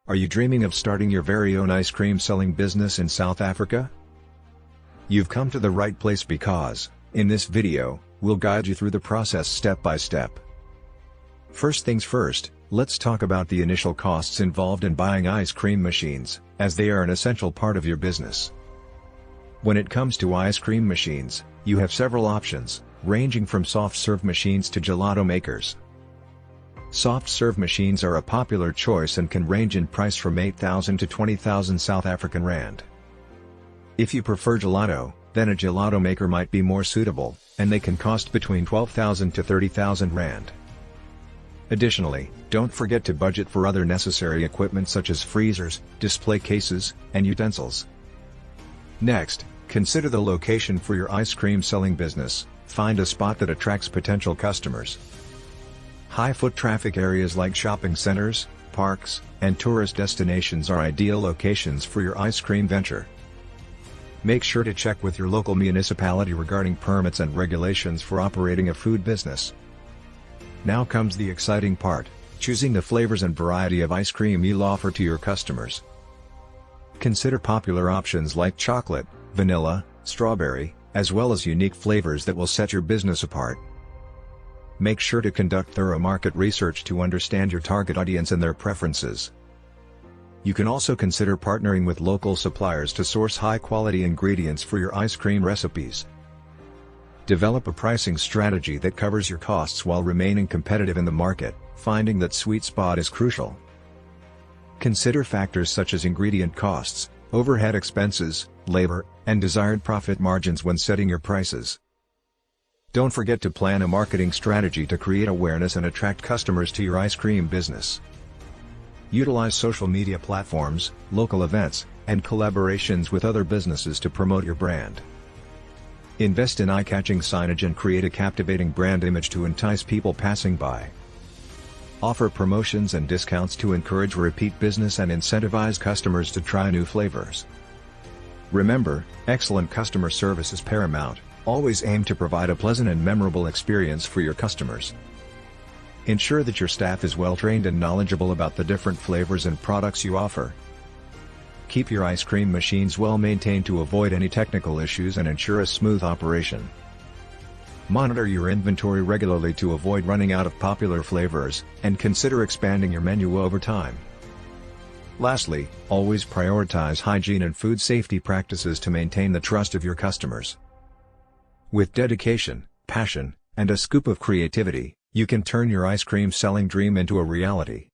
Are you dreaming of starting your very own ice cream selling business in South Africa? You've come to the right place because, in this video, we'll guide you through the process step by step. First things first, let's talk about the initial costs involved in buying ice cream machines, as they are an essential part of your business. When it comes to ice cream machines, you have several options, ranging from soft serve machines to gelato makers. Soft serve machines are a popular choice and can range in price from 8,000 to 20,000 South African Rand. If you prefer gelato, then a gelato maker might be more suitable, and they can cost between 12,000 to 30,000 Rand. Additionally, don't forget to budget for other necessary equipment such as freezers, display cases, and utensils. Next, consider the location for your ice cream selling business. Find a spot that attracts potential customers. High foot traffic areas like shopping centers, parks, and tourist destinations are ideal locations for your ice cream venture. Make sure to check with your local municipality regarding permits and regulations for operating a food business. Now comes the exciting part, choosing the flavors and variety of ice cream you'll offer to your customers. Consider popular options like chocolate, vanilla, strawberry, as well as unique flavors that will set your business apart. Make sure to conduct thorough market research to understand your target audience and their preferences. You can also consider partnering with local suppliers to source high-quality ingredients for your ice cream recipes. Develop a pricing strategy that covers your costs while remaining competitive in the market. Finding that sweet spot is crucial. Consider factors such as ingredient costs, overhead expenses, labor, and desired profit margins when setting your prices. Don't forget to plan a marketing strategy to create awareness and attract customers to your ice cream business. Utilize social media platforms, local events, and collaborations with other businesses to promote your brand. Invest in eye-catching signage and create a captivating brand image to entice people passing by. Offer promotions and discounts to encourage repeat business and incentivize customers to try new flavors. Remember, excellent customer service is paramount. Always aim to provide a pleasant and memorable experience for your customers. Ensure that your staff is well trained and knowledgeable about the different flavors and products you offer. Keep your ice cream machines well maintained to avoid any technical issues and ensure a smooth operation. Monitor your inventory regularly to avoid running out of popular flavors, and consider expanding your menu over time. Lastly, always prioritize hygiene and food safety practices to maintain the trust of your customers. With dedication, passion, and a scoop of creativity, you can turn your ice cream selling dream into a reality.